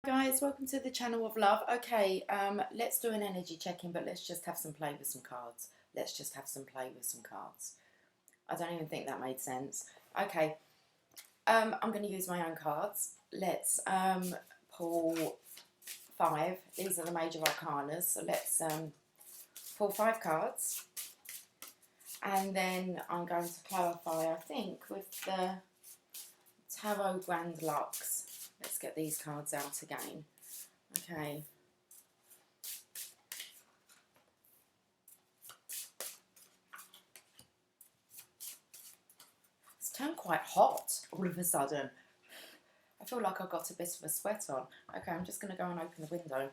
Guys, welcome to the channel of love. Okay, let's do an energy check-in, but let's just have some play with some cards. Let's just have some play with some cards. I don't even think that made sense. Okay, I'm going to use my own cards. Let's pull 5. These are the major arcanas, so let's pull 5 cards. And then I'm going to clarify, I think, with the Tarot Grand Lux. Let's get these cards out again. Okay. It's turned quite hot all of a sudden. I feel like I've got a bit of a sweat on. Okay, I'm just going to go and open the window.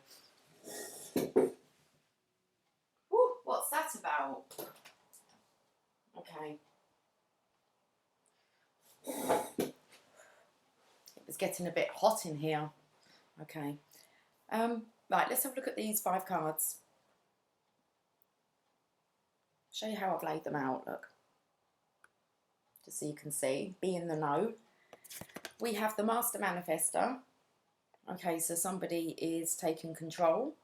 Ooh, what's that about? Okay. It's getting a bit hot in here. Okay. Right, let's have a look at these 5 cards. Show you how I've laid them out, look. Just so you can see, be in the know. We have the Master Manifester. Okay, so somebody is taking control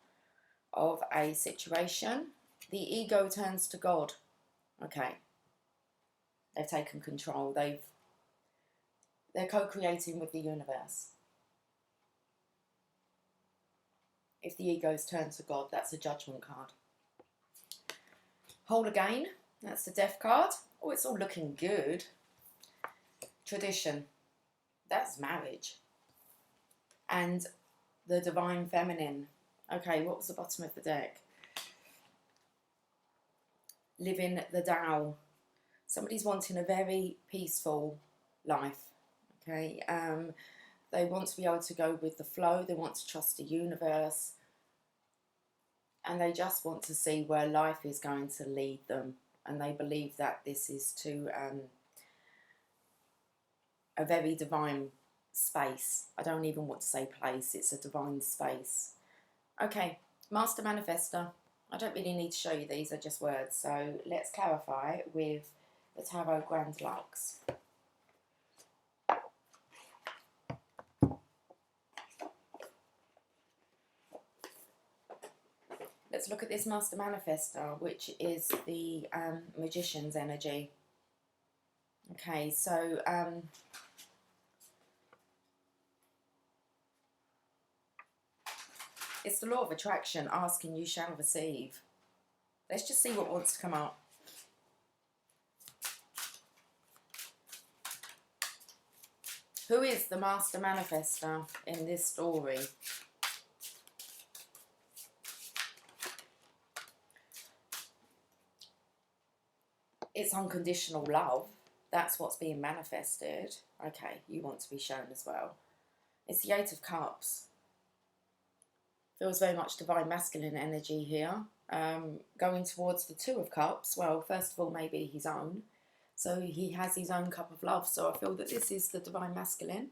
of a situation. The ego turns to God. Okay. They've taken control. They're co-creating with the universe. If the ego's turned to God, that's a judgment card. Whole again, that's the Death card. Oh, it's all looking good. Tradition, that's marriage. And the Divine Feminine. Okay, what was the bottom of the deck? Living the Tao. Somebody's wanting a very peaceful life. Okay, they want to be able to go with the flow. They want to trust the universe. And they just want to see where life is going to lead them. And they believe that this is to a very divine space. I don't even want to say place. It's a divine space. Okay, Master Manifester. I don't really need to show you these. Are just words. So let's clarify with the Tarot Grand Lux. Let's look at this Master Manifester, which is the Magician's energy. Okay, so it's the law of attraction. Ask and you shall receive. Let's just see what wants to come up. Who is the Master Manifester in this story? It's unconditional love. That's what's being manifested. Okay, you want to be shown as well. It's the 8 of Cups. Feels very much divine masculine energy here. Going towards the 2 of Cups. Well, first of all, maybe his own. So he has his own cup of love. So I feel that this is the divine masculine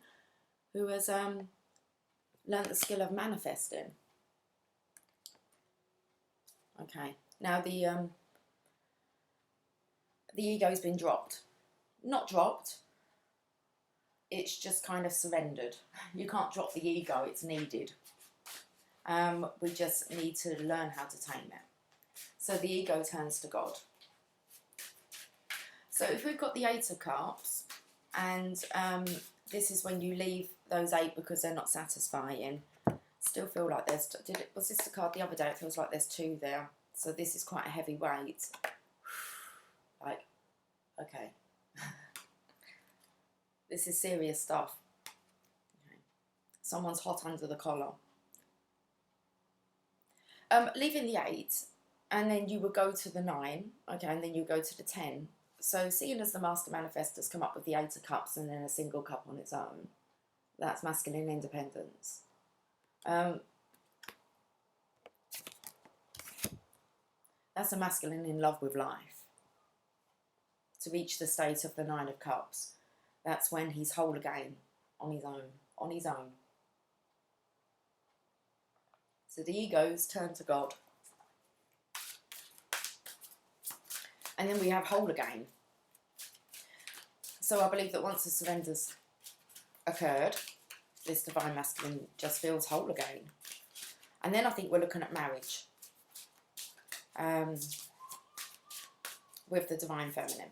who has learnt the skill of manifesting. Okay, now the ego's been dropped. Not dropped, it's just kind of surrendered. You can't drop the ego, it's needed. We just need to learn how to tame it. So the ego turns to God. So if we've got the 8 of Cups, and this is when you leave those 8 because they're not satisfying. Still feel like there's, was this the card the other day? It feels like there's 2 there. So this is quite a heavy weight. Like, okay. This is serious stuff. Okay. Someone's hot under the collar. Leaving the 8, and then you would go to the 9, okay, and then you go to the 10. So seeing as the Master Manifestor's come up with the 8 of Cups and then a single cup on its own, that's masculine independence. That's a masculine in love with life. To reach the state of the 9 of Cups, that's when he's whole again, on his own, on his own. So the ego's turned to God. And then we have whole again. So I believe that once the surrender's occurred, this divine masculine just feels whole again. And then I think we're looking at marriage with the divine feminine.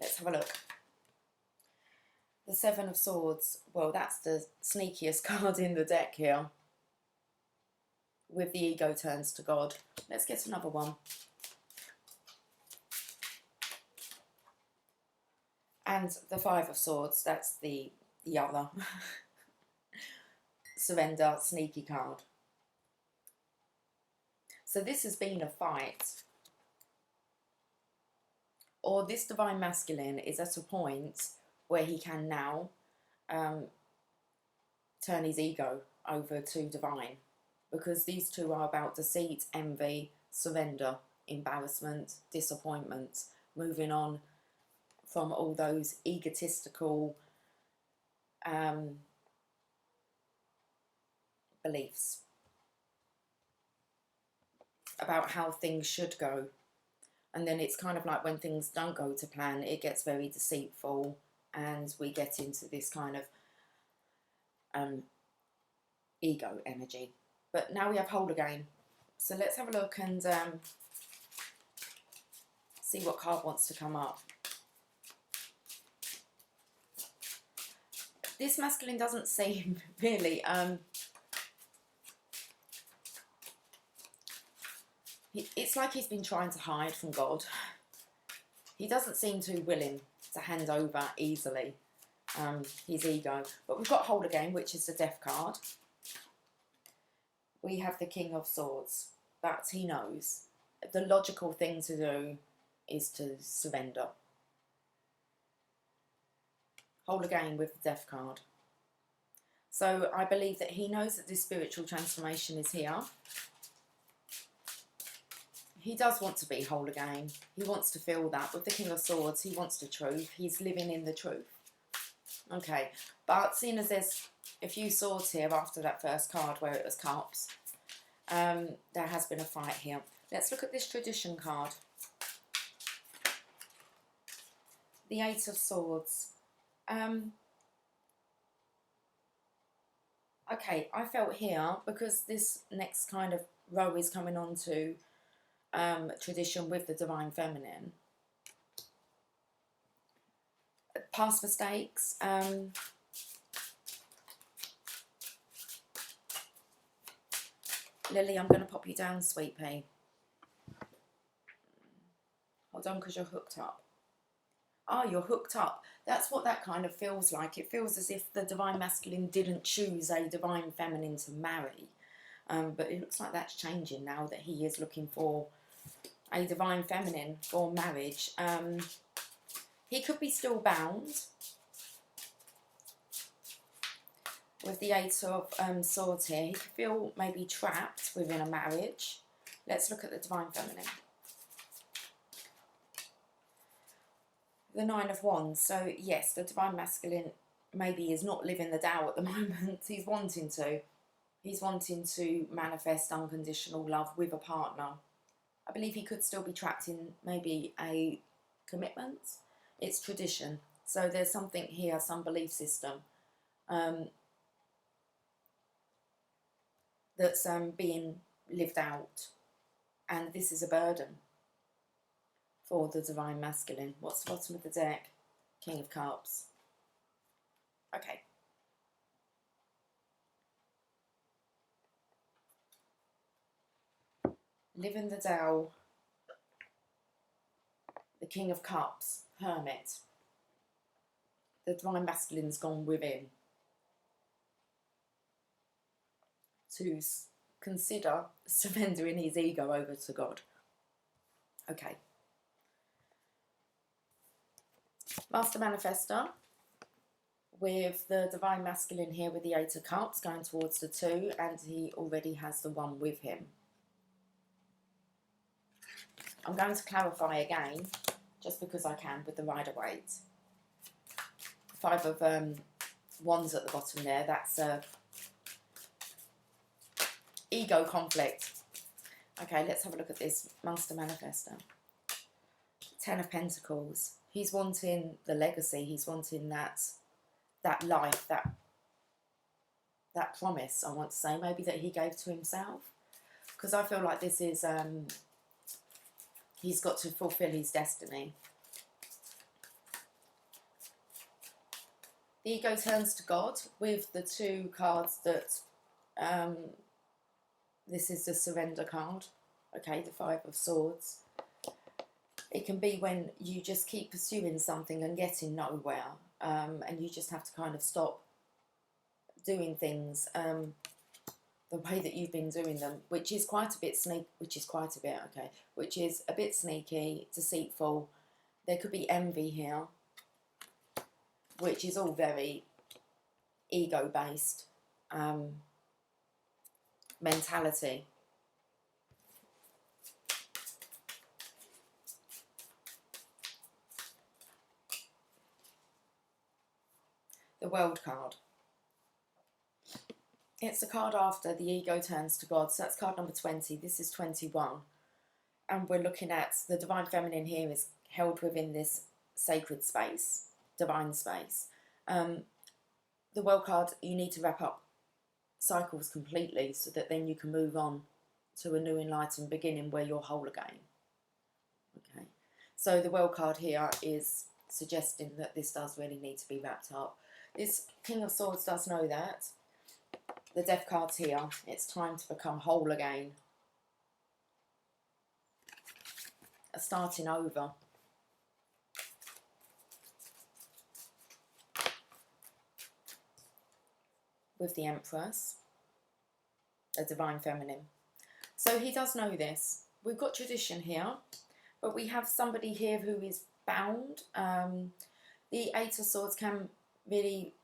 Let's have a look. The Seven of Swords. Well, that's the sneakiest card in the deck here. With the ego turns to God. Let's get another one. And the Five of Swords. That's the other surrender, sneaky card. So this has been a fight. Or this divine masculine is at a point where he can now turn his ego over to divine. Because these two are about deceit, envy, surrender, embarrassment, disappointment, moving on from all those egotistical beliefs about how things should go. And then it's kind of like when things don't go to plan, it gets very deceitful and we get into this kind of ego energy. But now we have whole again. So let's have a look and see what card wants to come up. This masculine doesn't seem really... it's like he's been trying to hide from God. He doesn't seem too willing to hand over easily his ego. But we've got hold again, which is the Death card. We have the King of Swords, but he knows the logical thing to do is to surrender. Hold again with the Death card. So I believe that he knows that this spiritual transformation is here. He does want to be whole again. He wants to feel that. With the King of Swords, he wants the truth. He's living in the truth. Okay, but seeing as there's a few swords here after that first card where it was cups, there has been a fight here. Let's look at this tradition card. The Eight of Swords. Okay, I felt here, because this next kind of row is coming on to tradition with the divine feminine. Past mistakes. Lily, I'm going to pop you down, sweet pea. Hold on, because you're hooked up. Ah, you're hooked up. That's what that kind of feels like. It feels as if the divine masculine didn't choose a divine feminine to marry. But it looks like that's changing now that he is looking for a divine feminine for marriage. He could be still bound with the Eight of Swords here. He could feel maybe trapped within a marriage. Let's look at the divine feminine. The Nine of Wands. So yes, the divine masculine maybe is not living the Tao at the moment. He's wanting to. He's wanting to manifest unconditional love with a partner. I believe he could still be trapped in maybe a commitment. It's tradition. So there's something here, some belief system that's being lived out. And this is a burden for the divine masculine. What's the bottom of the deck? King of Cups. Okay. Live in the Tao. The King of Cups. Hermit. The divine masculine's gone within to consider surrendering his ego over to God. Okay. Master Manifestor with the divine masculine here with the Eight of Cups going towards the Two, and he already has the One with him. I'm going to clarify again, just because I can, with the Rider-Waite. Five of Wands at the bottom there, that's ego conflict. Okay, let's have a look at this Master Manifestor. Ten of Pentacles. He's wanting the legacy, he's wanting that life, that that promise, I want to say, maybe that he gave to himself. Because I feel like this is, he's got to fulfill his destiny. The ego turns to God with the two cards that, this is the surrender card, okay, the Five of Swords. It can be when you just keep pursuing something and getting nowhere, and you just have to kind of stop doing things the way that you've been doing them, which is a bit sneaky, deceitful. There could be envy here, which is all very ego-based mentality. The World card. It's the card after the ego turns to God. So that's card number 20. This is 21. And we're looking at the Divine Feminine here is held within this sacred space, divine space. The World card, you need to wrap up cycles completely so that then you can move on to a new enlightened beginning where you're whole again. Okay. So the World card here is suggesting that this does really need to be wrapped up. This King of Swords does know that. The Death card's here. It's time to become whole again. Starting over. With the Empress, a Divine Feminine. So he does know this. We've got tradition here, but we have somebody here who is bound. The Eight of Swords can really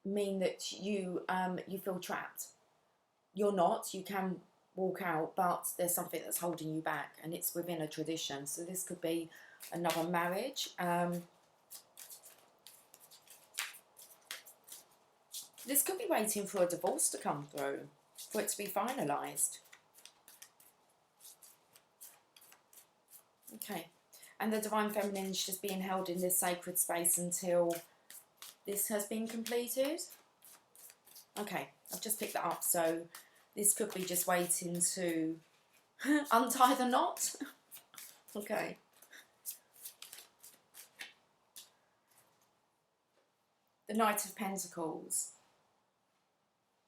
mean that you feel trapped. You're not. You can walk out, but there's something that's holding you back, and it's within a tradition. So this could be another marriage. This could be waiting for a divorce to come through, for it to be finalised. Okay, and the Divine Feminine is just being held in this sacred space until this has been completed. Okay, I've just picked that up, so this could be just waiting to untie the knot. Okay. The Knight of Pentacles.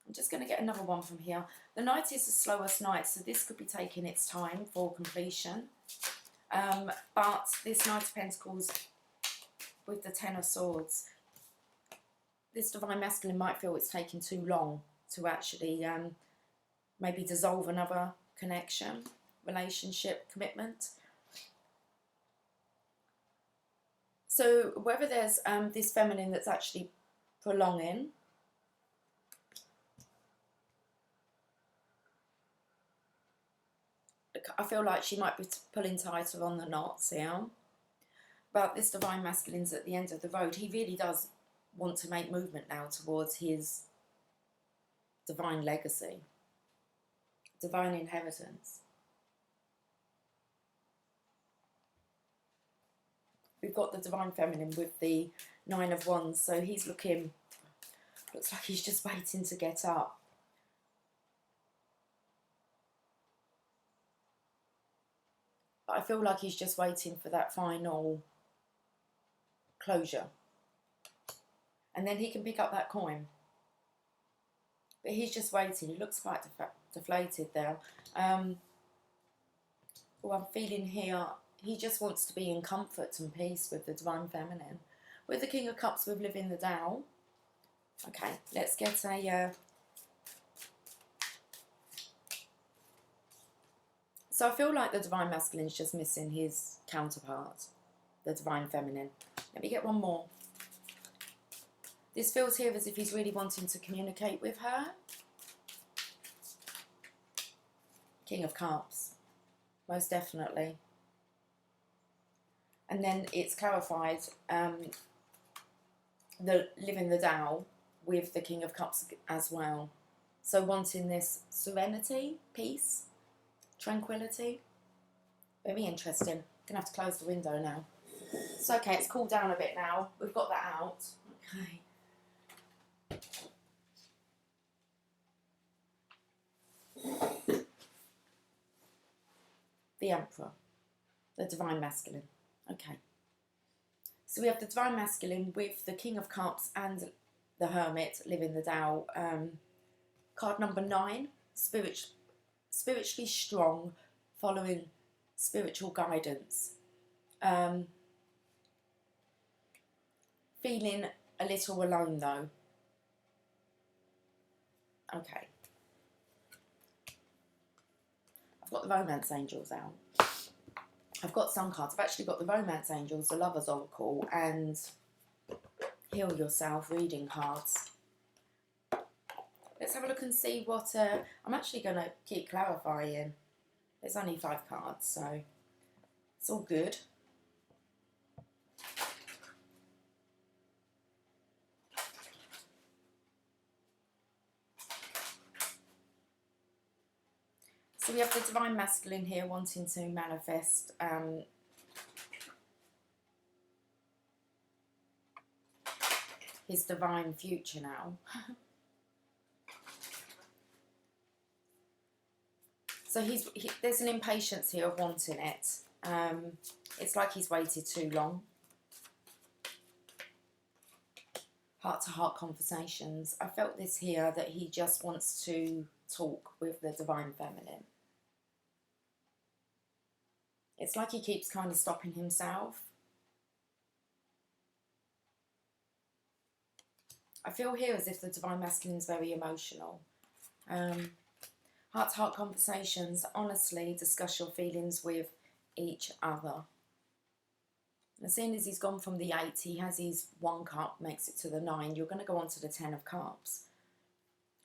I'm just going to get another one from here. The Knight is the slowest knight, so this could be taking its time for completion. But this Knight of Pentacles with the Ten of Swords, this Divine Masculine might feel it's taking too long to actually maybe dissolve another connection, relationship, commitment. So whether there's this feminine that's actually prolonging, I feel like she might be pulling tighter on the knots here. But this Divine Masculine's at the end of the road. He really does want to make movement now towards his divine legacy, divine inheritance. We've got the Divine Feminine with the Nine of Wands, so he's looks like he's just waiting to get up. But I feel like he's just waiting for that final closure. And then he can pick up that coin. But he's just waiting. He looks quite deflated there. Oh, I'm feeling here, he just wants to be in comfort and peace with the Divine Feminine. With the King of Cups, with living the Tao. Okay, let's get a... So I feel like the Divine Masculine's just missing his counterpart, the Divine Feminine. Let me get one more. This feels here as if he's really wanting to communicate with her. King of Cups, most definitely. And then it's clarified, the living the Tao with the King of Cups as well. So wanting this serenity, peace, tranquility. Very interesting. Gonna have to close the window now. It's okay, it's cooled down a bit now. We've got that out. Okay. the Emperor, the Divine Masculine. Okay. So we have the Divine Masculine with the King of Cups and the Hermit living the Tao. Card number 9, spiritually strong, following spiritual guidance. Feeling a little alone though. Okay. I've got the Romance Angels out. I've got some cards. I've actually got the Romance Angels, the Lover's Oracle, and Heal Yourself reading cards. Let's have a look and see what... I'm actually going to keep clarifying. There's only 5 cards, so it's all good. So we have the Divine Masculine here wanting to manifest his divine future now. So there's an impatience here of wanting it. It's like he's waited too long. Heart-to-heart conversations. I felt this here, that he just wants to talk with the Divine Feminine. It's like he keeps kind of stopping himself. I feel here as if the Divine Masculine is very emotional. Heart-to-heart conversations. Honestly, discuss your feelings with each other. And seeing as he's gone from the 8, he has his 1 cup, makes it to the 9. You're going to go on to the 10 of cups.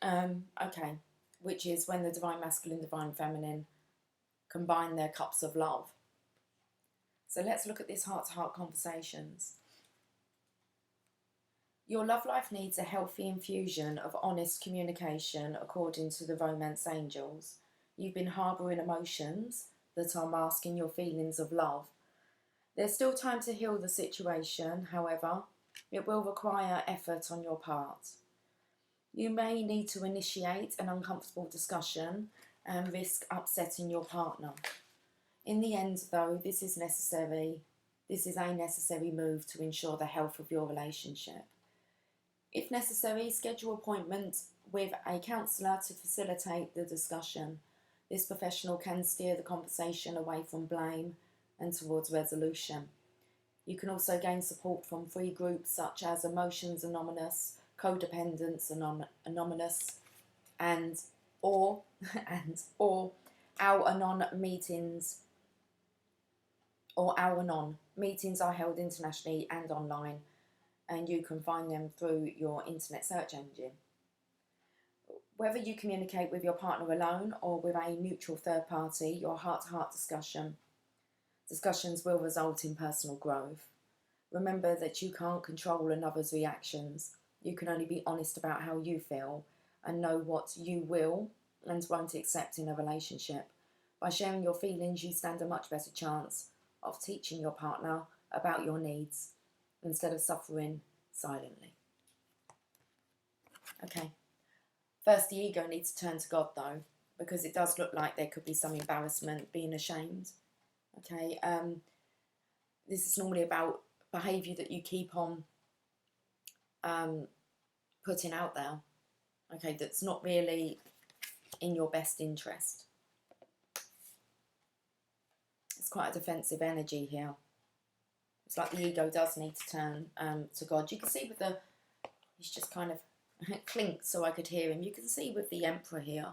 Okay, which is when the Divine Masculine, Divine Feminine combine their cups of love. So let's look at this heart-to-heart conversations. Your love life needs a healthy infusion of honest communication, according to the Romance Angels. You've been harbouring emotions that are masking your feelings of love. There's still time to heal the situation, however, it will require effort on your part. You may need to initiate an uncomfortable discussion and risk upsetting your partner. In the end, though, this is necessary. This is a necessary move to ensure the health of your relationship. If necessary, schedule appointments with a counsellor to facilitate the discussion. This professional can steer the conversation away from blame and towards resolution. You can also gain support from free groups such as Emotions Anonymous, Codependence Anonymous, or Al-Anon meetings. Or Al-Anon meetings are held internationally and online, and you can find them through your internet search engine. Whether you communicate with your partner alone or with a neutral third party, your heart-to-heart discussions will result in personal growth. Remember that you can't control another's reactions. You can only be honest about how you feel and know what you will and won't accept in a relationship. By sharing your feelings, you stand a much better chance of teaching your partner about your needs instead of suffering silently. Okay. First, the ego needs to turn to God, though, because it does look like there could be some embarrassment, being ashamed. Okay. This is normally about behaviour that you keep on putting out there. Okay, that's not really in your best interest. It's quite a defensive energy here. It's like the ego does need to turn to God. You can see with the... He's just kind of clinked so I could hear him. You can see with the Emperor here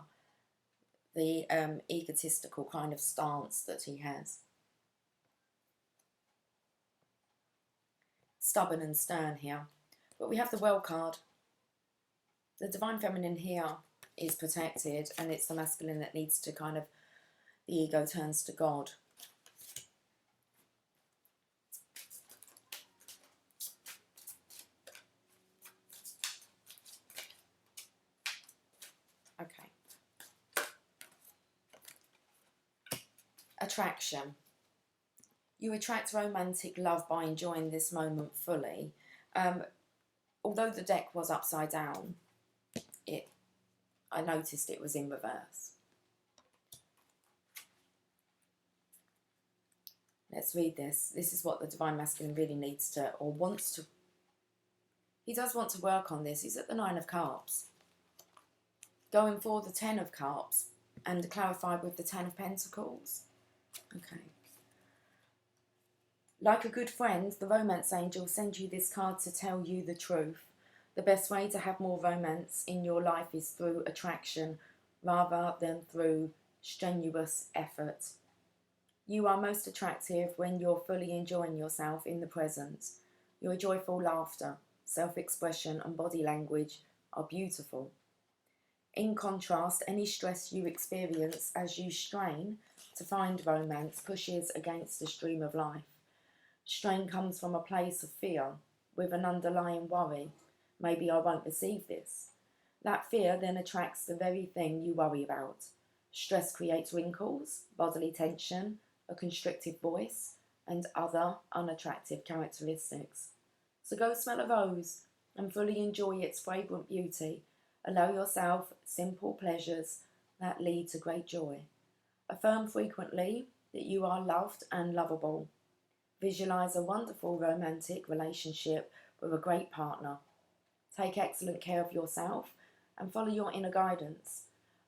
the egotistical kind of stance that he has. Stubborn and stern here. But we have the Well card. The Divine Feminine here is protected, and it's the masculine that needs to kind of... The ego turns to God. Okay. Attraction. You attract romantic love by enjoying this moment fully. Although the deck was upside down, I noticed it was in reverse. Let's read this. This is what the Divine Masculine really needs to, or wants to. He does want to work on this. He's at the 9 of Cups. Going for the 10 of Cups and clarified with the 10 of Pentacles. Okay. Like a good friend, the romance angel sends you this card to tell you the truth. The best way to have more romance in your life is through attraction rather than through strenuous effort. You are most attractive when you're fully enjoying yourself in the present. Your joyful laughter, self-expression and body language are beautiful. In contrast, any stress you experience as you strain to find romance pushes against the stream of life. Strain comes from a place of fear, with an underlying worry. Maybe I won't receive this. That fear then attracts the very thing you worry about. Stress creates wrinkles, bodily tension, a constricted voice, and other unattractive characteristics. So go smell a rose and fully enjoy its fragrant beauty. Allow yourself simple pleasures that lead to great joy. Affirm frequently that you are loved and lovable. Visualize a wonderful romantic relationship with a great partner. Take excellent care of yourself and follow your inner guidance.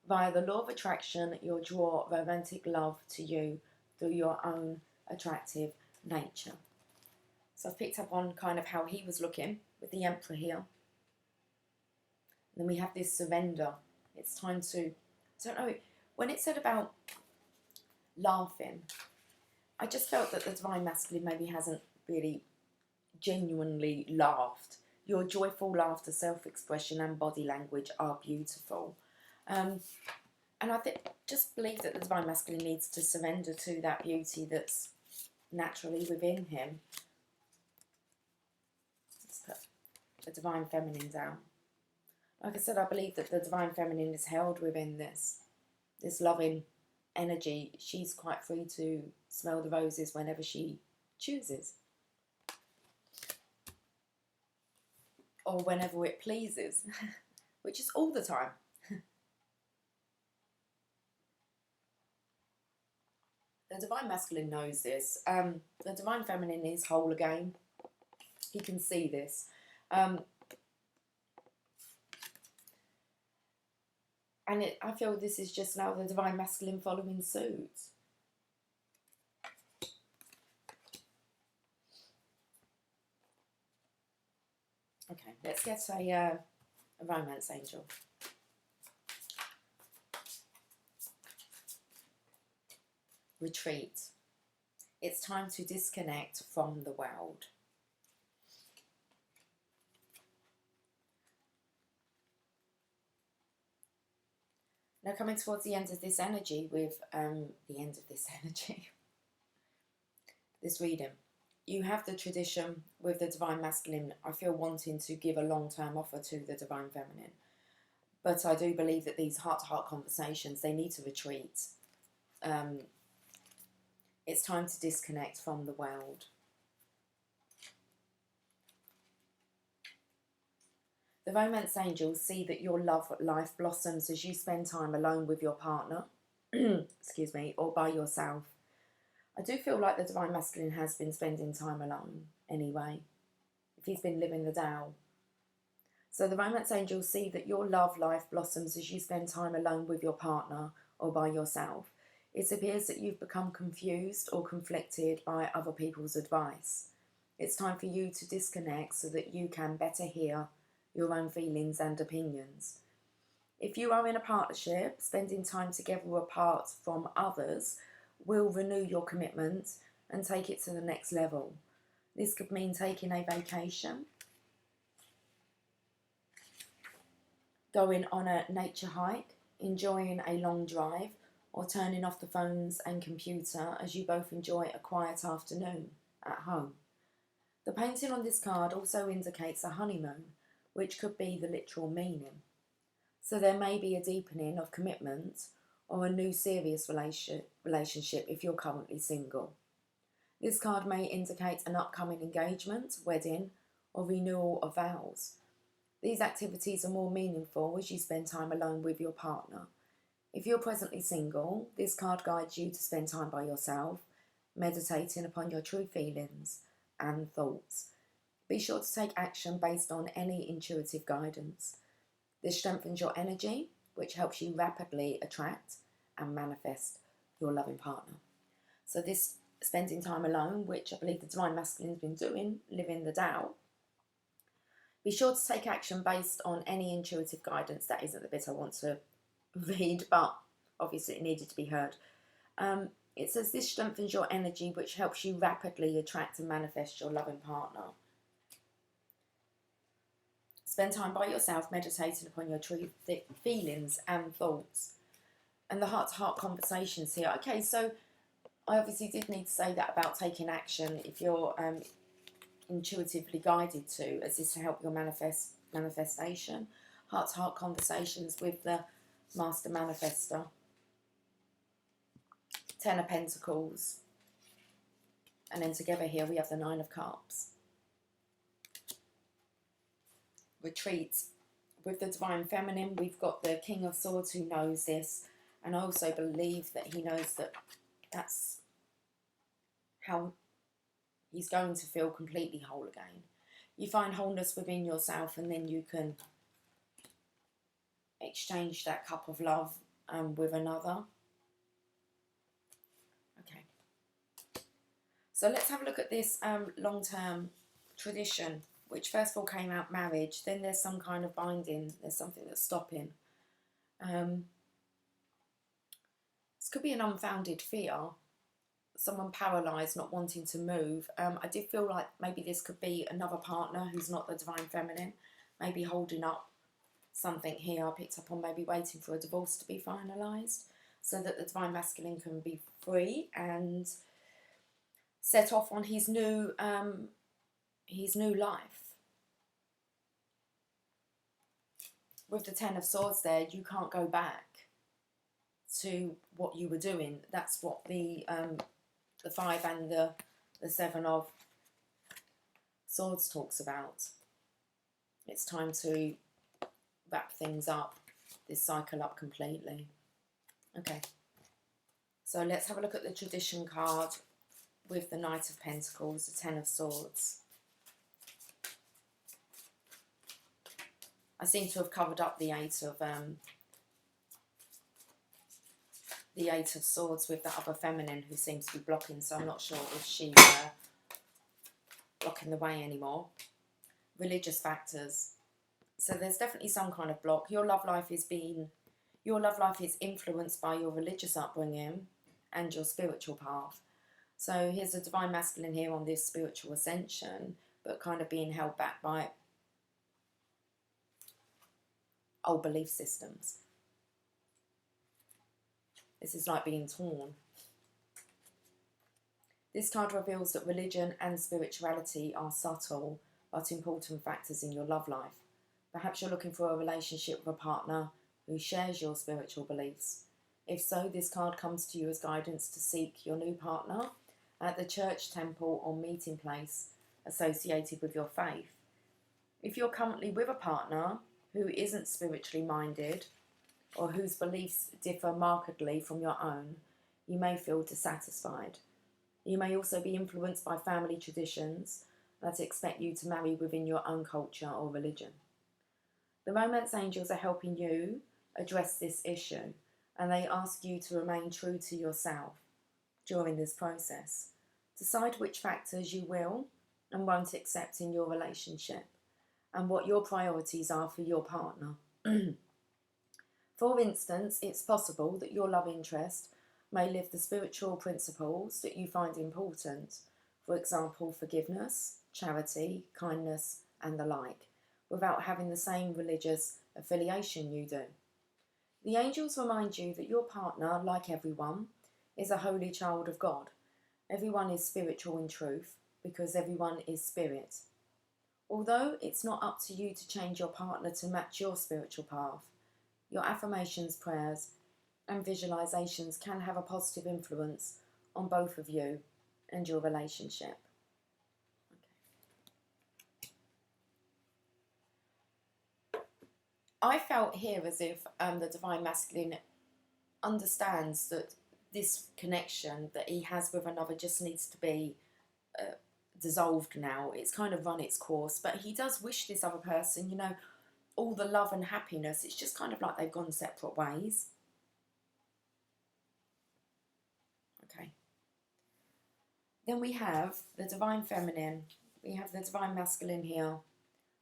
Via the law of attraction, you'll draw romantic love to you through your own attractive nature. So I've picked up on kind of how he was looking with the Emperor here. Then we have this surrender. It's time to, I don't know, when it said about laughing, I just felt that the Divine Masculine maybe hasn't really genuinely laughed. Your joyful laughter, self-expression and body language are beautiful. And I just believe that the Divine Masculine needs to surrender to that beauty that's naturally within him. Let's put the Divine Feminine down. Like I said, I believe that the Divine Feminine is held within this loving energy. She's quite free to smell the roses whenever she chooses. Or whenever it pleases, which is all the time. The Divine Masculine knows this. The Divine Feminine is whole again. He can see this. And I feel this is just now the Divine Masculine following suit. Okay, let's get a romance angel. Retreat. It's time to disconnect from the world. Now coming towards the end of this energy with this reading. You have the tradition with the Divine Masculine, I feel, wanting to give a long-term offer to the Divine Feminine. But I do believe that these heart-to-heart conversations, they need to retreat. It's time to disconnect from the world. The romance angels see that your love life blossoms as you spend time alone with your partner, excuse me, or by yourself. I do feel like the Divine Masculine has been spending time alone anyway, if he's been living the Tao. So the romance angels see that your love life blossoms as you spend time alone with your partner or by yourself. It appears that you've become confused or conflicted by other people's advice. It's time for you to disconnect so that you can better hear your own feelings and opinions. If you are in a partnership, spending time together apart from others will renew your commitment and take it to the next level. This could mean taking a vacation, going on a nature hike, enjoying a long drive, or turning off the phones and computer as you both enjoy a quiet afternoon at home. The painting on this card also indicates a honeymoon, which could be the literal meaning. So there may be a deepening of commitment or a new serious relationship if you're currently single. This card may indicate an upcoming engagement, wedding, or renewal of vows. These activities are more meaningful as you spend time alone with your partner. If you're presently single, this card guides you to spend time by yourself meditating upon your true feelings and thoughts. Be sure to take action based on any intuitive guidance. This strengthens your energy, which helps you rapidly attract and manifest your loving partner. So this spending time alone, which I believe the Divine Masculine's been doing, living the Tao, be sure to take action based on any intuitive guidance. That isn't the bit I want to read, but obviously it needed to be heard. It says this strengthens your energy, which helps you rapidly attract and manifest your loving partner. Spend time by yourself, meditating upon your true feelings and thoughts. And the heart-to-heart conversations here. Okay, so I obviously did need to say that about taking action if you're intuitively guided to, as this to help your manifestation. Heart-to-heart conversations with the Master Manifester. 10 of Pentacles. And then together here we have the 9 of Cups. Retreat. With the Divine Feminine, we've got the King of Swords, who knows this. And I also believe that he knows that that's how he's going to feel completely whole again. You find wholeness within yourself, and then you can exchange that cup of love with another. Okay. So let's have a look at this long-term tradition, which first of all came out marriage. Then there's some kind of binding. There's something that's stopping. This could be an unfounded fear. Someone paralysed, not wanting to move. I did feel like maybe this could be another partner who's not the Divine Feminine, maybe holding up something here. I picked up on maybe waiting for a divorce to be finalised so that the Divine Masculine can be free and set off on his new life. With the 10 of Swords there, you can't go back to what you were doing. That's what the 5 and the 7 of Swords talks about. It's time to wrap things up, this cycle up completely. Okay, so let's have a look at the tradition card with the Knight of Pentacles, the 10 of Swords. I seem to have covered up the 8 of Swords with the other feminine who seems to be blocking, so I'm not sure if she's blocking the way anymore. Religious factors. So there's definitely some kind of block. Your love life is influenced by your religious upbringing and your spiritual path. So here's a Divine Masculine here on this spiritual ascension, but kind of being held back by old belief systems. This is like being torn. This card reveals that religion and spirituality are subtle but important factors in your love life. Perhaps you're looking for a relationship with a partner who shares your spiritual beliefs. If so, this card comes to you as guidance to seek your new partner at the church, temple or meeting place associated with your faith. If you're currently with a partner who isn't spiritually minded or whose beliefs differ markedly from your own, you may feel dissatisfied. You may also be influenced by family traditions that expect you to marry within your own culture or religion. The romance angels are helping you address this issue, and they ask you to remain true to yourself during this process. Decide which factors you will and won't accept in your relationship, and what your priorities are for your partner. For instance, it's possible that your love interest may live the spiritual principles that you find important, for example, forgiveness, charity, kindness, and the like, without having the same religious affiliation you do. The angels remind you that your partner, like everyone, is a holy child of God. Everyone is spiritual in truth, because everyone is spirit. Although it's not up to you to change your partner to match your spiritual path, your affirmations, prayers, and visualizations can have a positive influence on both of you and your relationship. Okay. I felt here as if the Divine Masculine understands that this connection that he has with another just needs to be dissolved now. It's kind of run its course, but he does wish this other person, you know, all the love and happiness. It's just kind of like they've gone separate ways. Okay. Then we have the Divine Feminine. We have the Divine Masculine here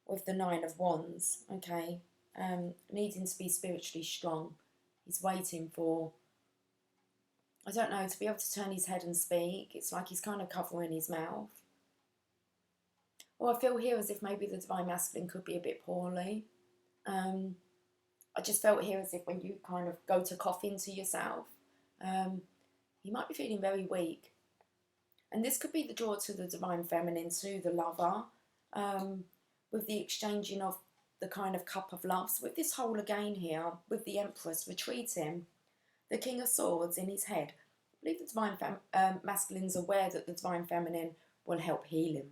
with the Nine of Wands, okay? Needing to be spiritually strong. He's waiting for, I don't know, to be able to turn his head and speak. It's like he's kind of covering his mouth. Or I feel here as if maybe the Divine Masculine could be a bit poorly. I just felt here as if when you kind of go to cough into yourself, you might be feeling very weak. And this could be the draw to the Divine Feminine, to the lover, with the exchanging of the kind of cup of loves. With this whole again here, with the Empress retreating, the King of Swords in his head. I believe the Divine Masculine's aware that the Divine Feminine will help heal him.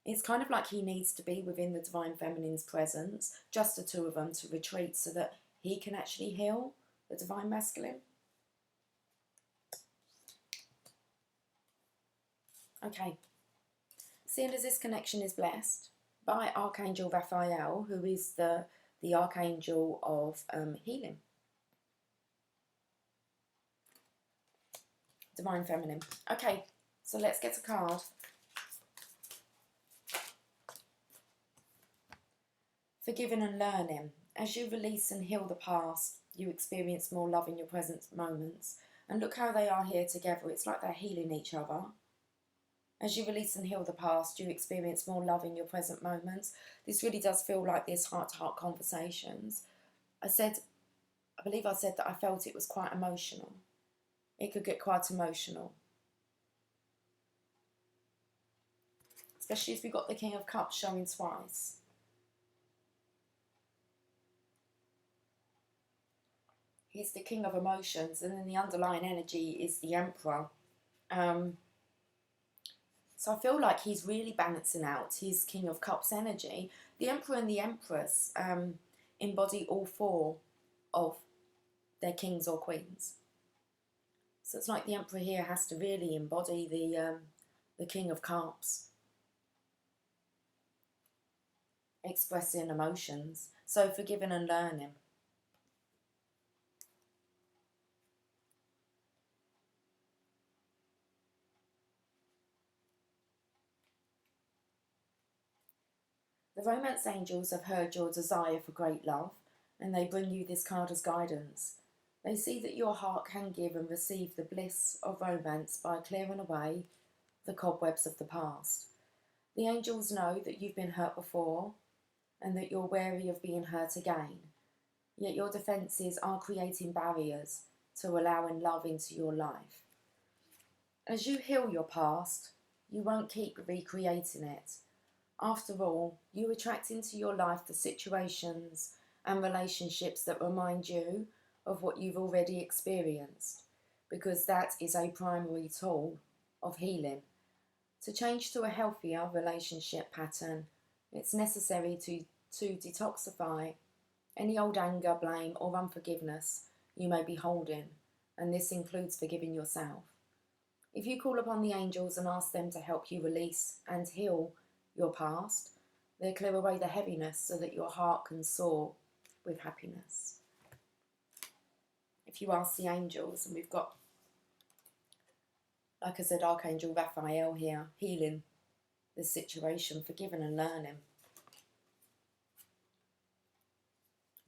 It's kind of like he needs to be within the Divine Feminine's presence, just the two of them, to retreat so that he can actually heal the Divine Masculine. Okay. Seeing as this connection is blessed by Archangel Raphael, who is the Archangel of healing. Divine Feminine. Okay, so let's get a card. Forgiving and learning. As you release and heal the past, you experience more love in your present moments. And look how they are here together. It's like they're healing each other. As you release and heal the past, you experience more love in your present moments. This really does feel like this heart-to-heart conversations. I believe I said that I felt it was quite emotional. It could get quite emotional. Especially if we've got the King of Cups showing twice. He's the king of emotions, and then the underlying energy is the Emperor. So I feel like he's really balancing out his King of Cups energy. The Emperor and the Empress embody all four of their kings or queens. So it's like the Emperor here has to really embody the King of Cups, expressing emotions. So forgiving and learning. The romance angels have heard your desire for great love, and they bring you this card as guidance. They see that your heart can give and receive the bliss of romance by clearing away the cobwebs of the past. The angels know that you've been hurt before, and that you're wary of being hurt again, yet your defences are creating barriers to allowing love into your life. As you heal your past, you won't keep recreating it. After all, you attract into your life the situations and relationships that remind you of what you've already experienced, because that is a primary tool of healing. To change to a healthier relationship pattern, it's necessary to detoxify any old anger, blame or unforgiveness you may be holding, and this includes forgiving yourself. If you call upon the angels and ask them to help you release and heal your past, they clear away the heaviness so that your heart can soar with happiness. If you ask the angels, and we've got, like I said, Archangel Raphael here, healing the situation, forgiving and learning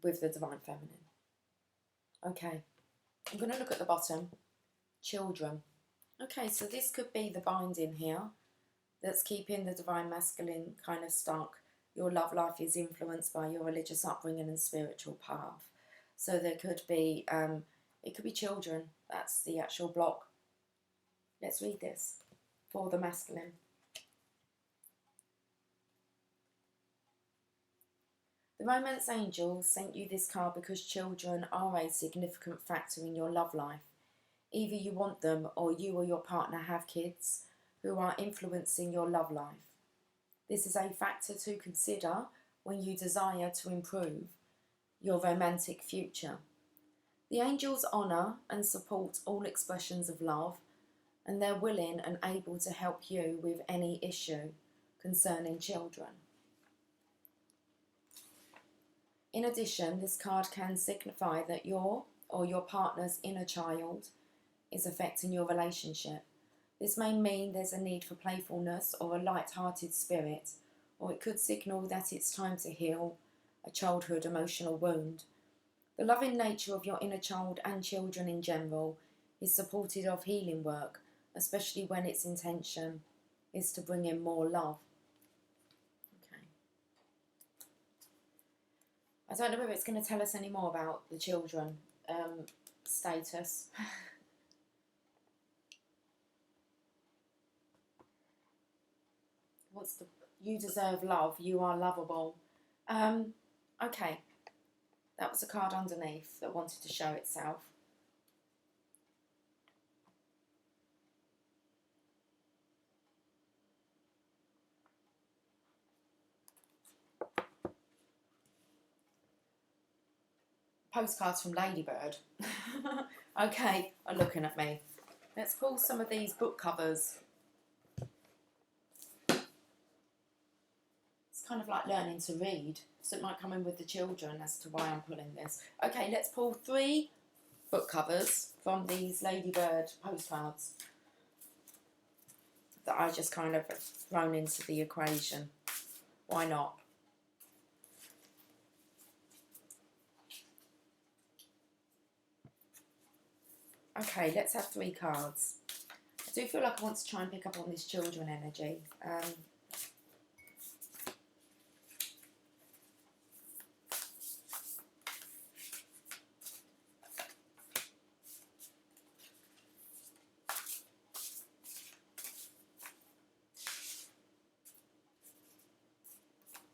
with the Divine Feminine. Okay, I'm going to look at the bottom. Children. Okay, so this could be the binding here that's keeping the Divine Masculine kind of stuck. Your love life is influenced by your religious upbringing and spiritual path. So there could be, it could be children. That's the actual block. Let's read this for the masculine. The romance angel sent you this card because children are a significant factor in your love life. Either you want them or you or your partner have kids who are influencing your love life. This is a factor to consider when you desire to improve your romantic future. The angels honour and support all expressions of love, and they're willing and able to help you with any issue concerning children. In addition, this card can signify that your or your partner's inner child is affecting your relationship. This may mean there's a need for playfulness or a light-hearted spirit, or it could signal that it's time to heal a childhood emotional wound. The loving nature of your inner child and children in general is supportive of healing work, especially when its intention is to bring in more love. Okay. I don't know whether it's going to tell us any more about the children status. What's the... You deserve love. You are lovable. Okay. That was a card underneath that wanted to show itself. Postcards from Ladybird. Okay, are looking at me. Let's pull some of these book covers. It's kind of like learning to read, so it might come in with the children as to why I'm pulling this. Okay, let's pull 3 book covers from these Ladybird postcards that I just kind of thrown into the equation. Why not? Okay, let's have 3 cards. I do feel like I want to try and pick up on this children energy.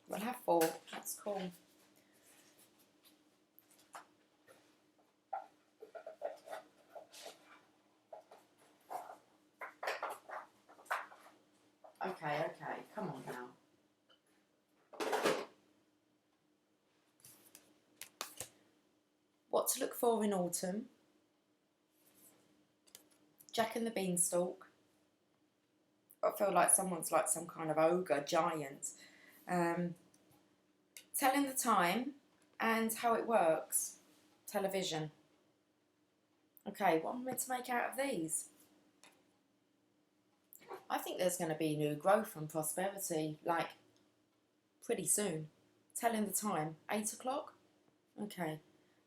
We'll have 4. That's cool. Okay, come on now. What to look for in autumn. Jack and the Beanstalk. I feel like someone's like some kind of ogre, giant. Telling the time and how it works. Television. Okay, what am I meant to make out of these? I think there's going to be new growth and prosperity, like, pretty soon. Telling the time. 8 o'clock? Okay.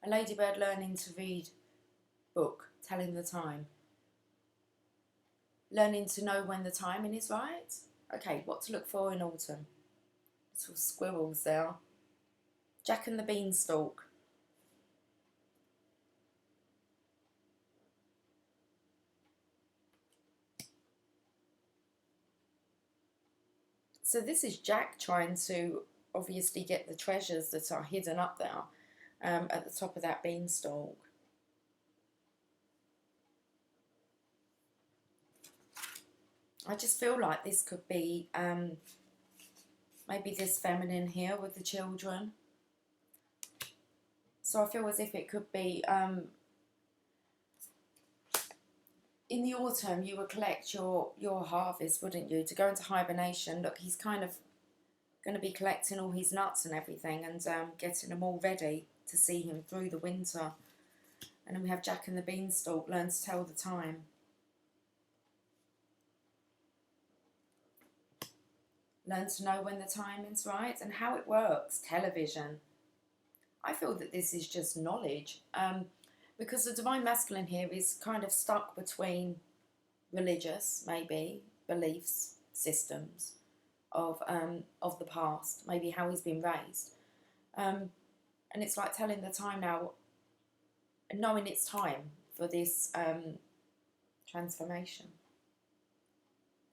A ladybird learning to read book. Telling the time. Learning to know when the timing is right. Okay, what to look for in autumn. Little squirrels there. Jack and the Beanstalk. So this is Jack trying to obviously get the treasures that are hidden up there at the top of that beanstalk. I just feel like this could be maybe this feminine here with the children. So I feel as if it could be in the autumn you would collect your harvest, wouldn't you? To go into hibernation. Look, he's kind of going to be collecting all his nuts and everything and getting them all ready to see him through the winter. And then we have Jack and the Beanstalk, learn to tell the time. Learn to know when the timing's right and how it works. Television. I feel that this is just knowledge. Because the Divine Masculine here is kind of stuck between religious, maybe, beliefs, systems of the past, maybe how he's been raised. And it's like telling the time now, knowing it's time for this transformation.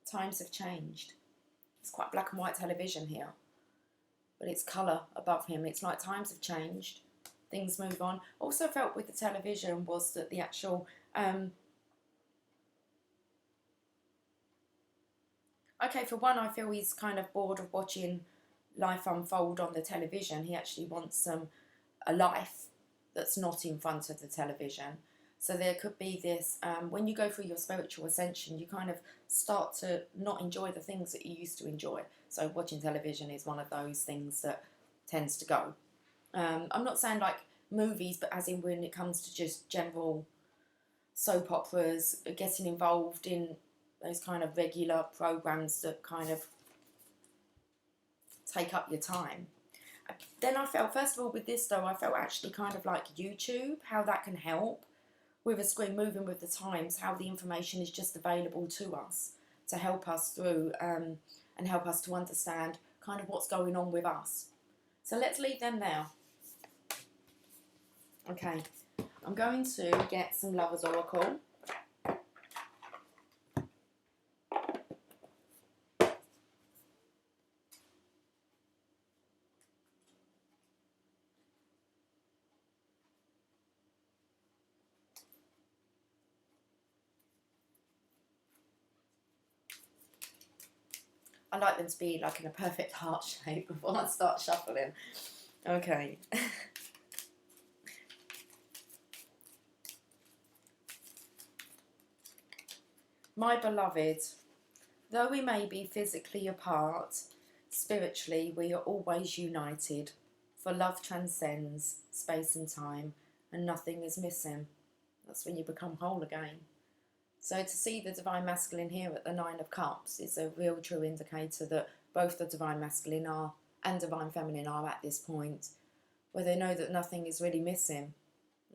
Times have changed. It's quite black and white television here, but it's colour above him. It's like times have changed. Things move on. Also felt with the television was that the actual okay, for one, I feel he's kind of bored of watching life unfold on the television. He actually wants a life that's not in front of the television. So there could be this, when you go through your spiritual ascension, you kind of start to not enjoy the things that you used to enjoy. So watching television is one of those things that tends to go. I'm not saying like movies, but as in when it comes to just general soap operas, getting involved in those kind of regular programs that kind of take up your time. Then I felt, first of all with this though, I felt actually kind of like YouTube, how that can help with a screen moving with the times, how the information is just available to us to help us through and help us to understand kind of what's going on with us. So let's leave them now. Okay, I'm going to get some Lover's Oracle. I like them to be like in a perfect heart shape before I start shuffling. Okay. My beloved, though we may be physically apart, spiritually we are always united, for love transcends space and time, and nothing is missing. That's when you become whole again. So to see the Divine Masculine here at the Nine of Cups is a real true indicator that both the Divine Masculine are and Divine Feminine are at this point, where they know that nothing is really missing.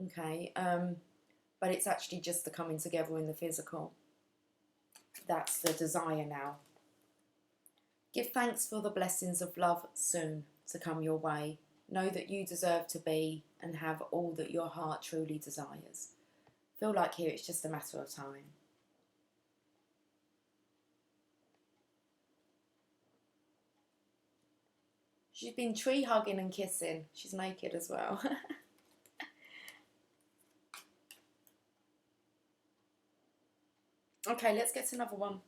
Okay, but it's actually just the coming together in the physical. That's the desire now. Give thanks for the blessings of love soon to come your way. Know that you deserve to be and have all that your heart truly desires. Feel like here it's just a matter of time. She's been tree hugging and kissing. She's naked as well. Okay, let's get another one.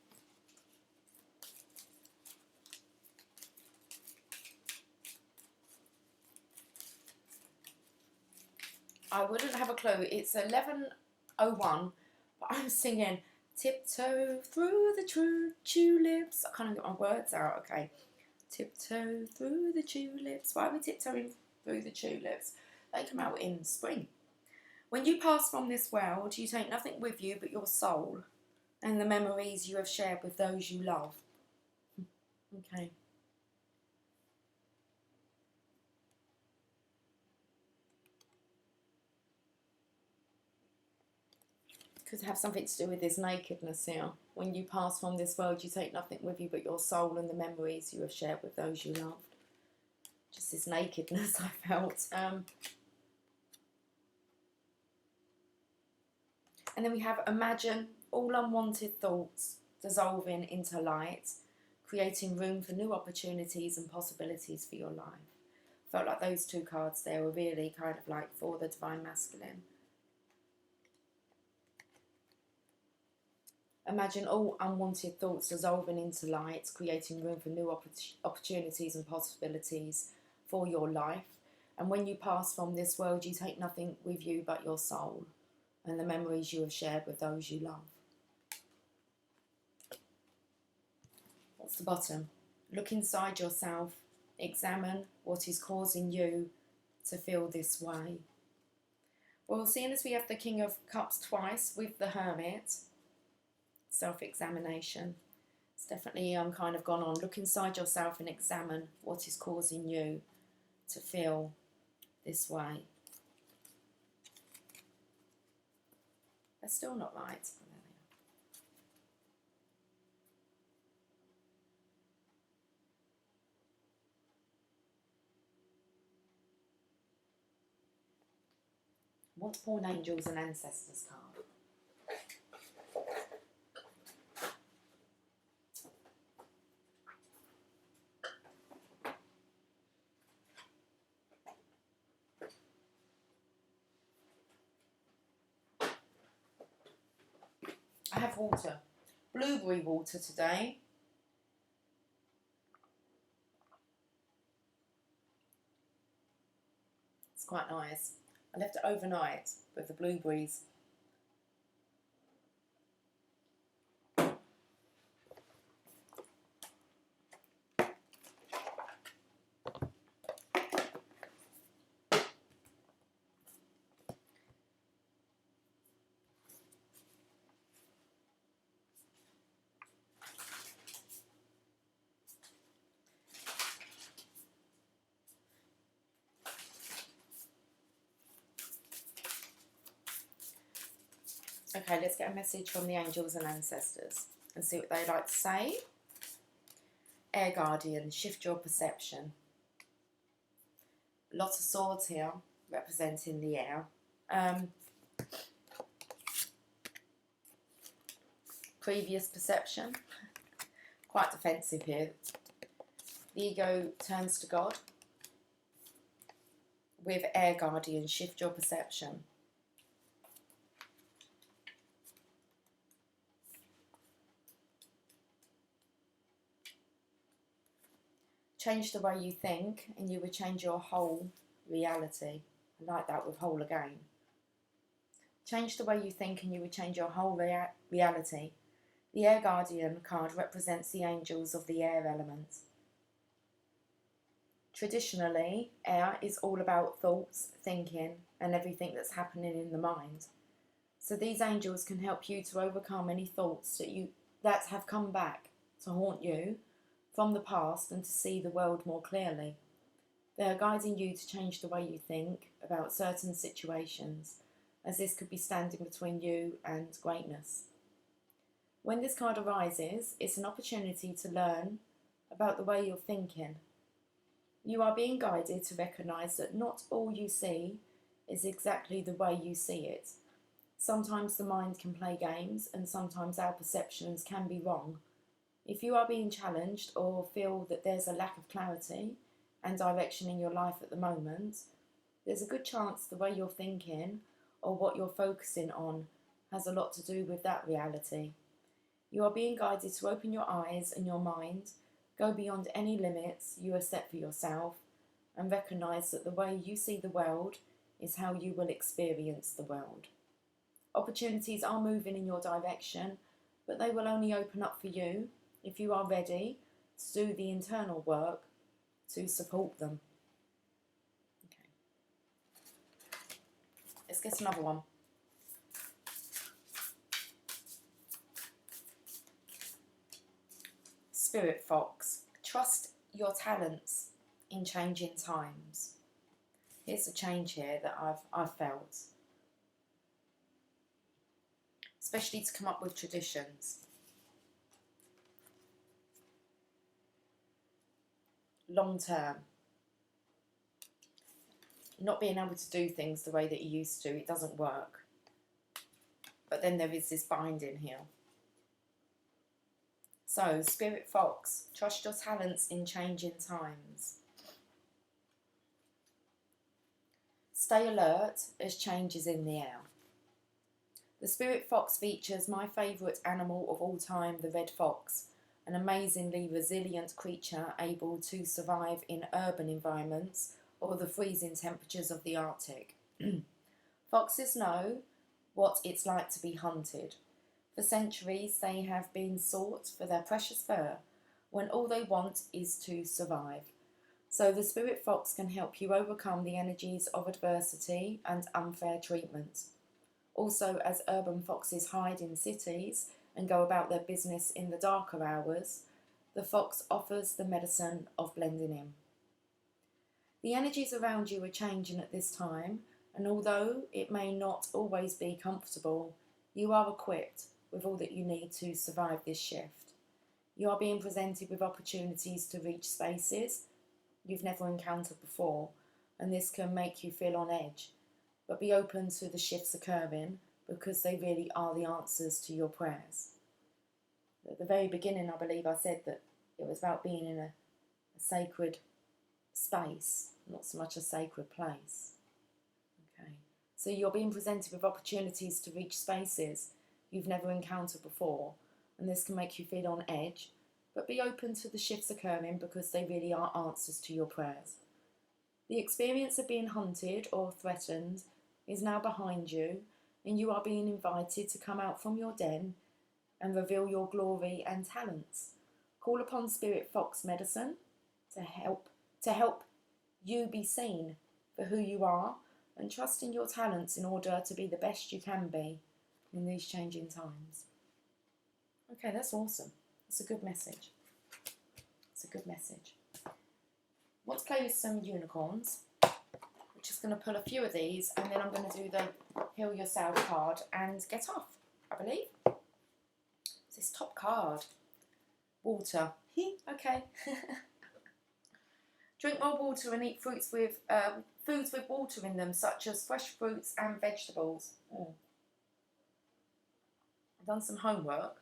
I wouldn't have a clue. It's 11:01, but I'm singing tiptoe through the true tulips. I can't get my words out. Okay. Tiptoe through the tulips. Why are we tiptoeing through the tulips? They come out in spring. When you pass from this world, you take nothing with you but your soul and the memories you have shared with those you love. Okay. Could have something to do with this nakedness here. When you pass from this world, you take nothing with you but your soul and the memories you have shared with those you loved. Just this nakedness I felt. And then we have imagine all unwanted thoughts dissolving into light, creating room for new opportunities and possibilities for your life. Felt like those two cards there were really kind of like for the Divine Masculine. Imagine all unwanted thoughts dissolving into light, creating room for new opportunities and possibilities for your life. And when you pass from this world, you take nothing with you but your soul and the memories you have shared with those you love. What's the bottom? Look inside yourself. Examine what is causing you to feel this way. Well, seeing as we have the King of Cups twice with the Hermit, self-examination, it's definitely kind of gone on. Look inside yourself and examine what is causing you to feel this way. They're still not right. I want Born Angels and Ancestors card. I have water. Blueberry water today. It's quite nice. I left it overnight with the blueberries. Okay, let's get a message from the angels and ancestors and see what they'd like to say. Air Guardian, shift your perception. Lots of swords here, representing the air. Previous perception, quite defensive here. The ego turns to God. With Air Guardian, shift your perception. Change the way you think and you would change your whole reality. I like that with whole again. Change the way you think and you would change your whole reality. The Air Guardian card represents the angels of the air element. Traditionally, air is all about thoughts, thinking, and everything that's happening in the mind. So these angels can help you to overcome any thoughts that have come back to haunt you from the past and to see the world more clearly. They are guiding you to change the way you think about certain situations, as this could be standing between you and greatness. When this card arises, it's an opportunity to learn about the way you're thinking. You are being guided to recognise that not all you see is exactly the way you see it. Sometimes the mind can play games and sometimes our perceptions can be wrong. If you are being challenged or feel that there's a lack of clarity and direction in your life at the moment, there's a good chance the way you're thinking or what you're focusing on has a lot to do with that reality. You are being guided to open your eyes and your mind, go beyond any limits you have set for yourself, and recognise that the way you see the world is how you will experience the world. Opportunities are moving in your direction, but they will only open up for you if you are ready to do the internal work to support them. Okay. Let's get another one. Spirit Fox, trust your talents in changing times. Here's a change here that I've felt. Especially to come up with traditions. Long term. Not being able to do things the way that you used to, it doesn't work. But then there is this binding here. So, Spirit Fox, trust your talents in changing times. Stay alert as change is in the air. The Spirit Fox features my favourite animal of all time, the red fox, an amazingly resilient creature able to survive in urban environments or the freezing temperatures of the Arctic. Foxes know what it's like to be hunted. For centuries they have been sought for their precious fur when all they want is to survive. So the Spirit Fox can help you overcome the energies of adversity and unfair treatment. Also, as urban foxes hide in cities and go about their business in the darker hours, the fox offers the medicine of blending in. The energies around you are changing at this time, and although it may not always be comfortable, you are equipped with all that you need to survive this shift. You are being presented with opportunities to reach spaces you've never encountered before, and this can make you feel on edge. But be open to the shifts occurring because they really are the answers to your prayers. At the very beginning, I believe I said that it was about being in a sacred space, not so much a sacred place. Okay, so you're being presented with opportunities to reach spaces you've never encountered before, and this can make you feel on edge, but be open to the shifts occurring because they really are answers to your prayers. The experience of being hunted or threatened is now behind you, and you are being invited to come out from your den and reveal your glory and talents. Call upon Spirit Fox Medicine to help you be seen for who you are, and trust in your talents in order to be the best you can be in these changing times. Okay, that's awesome. It's a good message. It's a good message. I want to play with some unicorns. I'm just going to pull a few of these, and then I'm going to do the Heal Yourself card and get off, I believe. It's this top card. Water. Okay. Drink more water and eat fruits with foods with water in them, such as fresh fruits and vegetables. I've done some homework.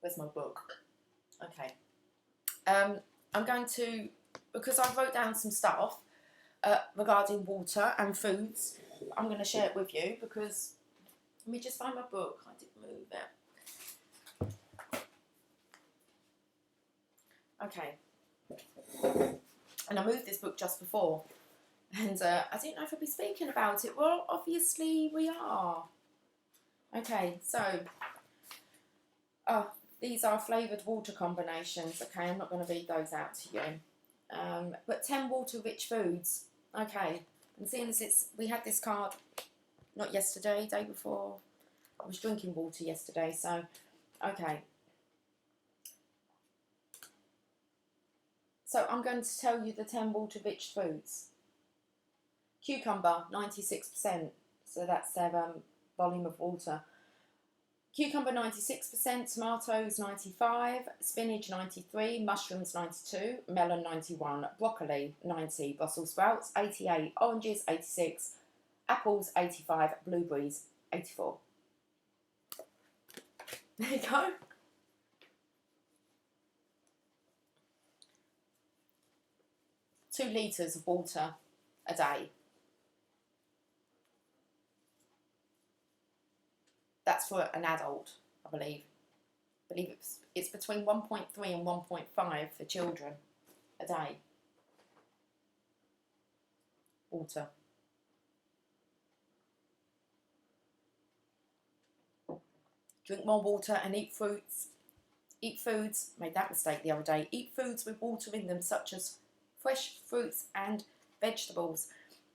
Where's my book? Okay. I'm going to, because I wrote down some stuff regarding water and foods, I'm going to share it with you, because, let me just find my book. I did move it. Okay, and I moved this book just before, and I didn't know if I'd be speaking about it. Well, obviously we are. Okay, so these are flavoured water combinations. Okay, I'm not going to read those out to you. But 10 water-rich foods. Okay, and seeing as we had this card not yesterday, day before. I was drinking water yesterday, so okay. So I'm going to tell you the 10 water-rich foods. Cucumber, 96%. So that's their volume of water. Cucumber, 96%. Tomatoes, 95%. Spinach, 93%. Mushrooms, 92%. Melon, 91%. Broccoli, 90%. Brussels sprouts, 88%. Oranges, 86%. Apples, 85%. Blueberries, 84%. There you go. Two litres of water a day. That's for an adult, I believe. It's between 1.3 and 1.5 for children a day. Water. Drink more water and eat fruits. Eat foods, made that mistake the other day. Eat foods with water in them, such as fresh fruits and vegetables.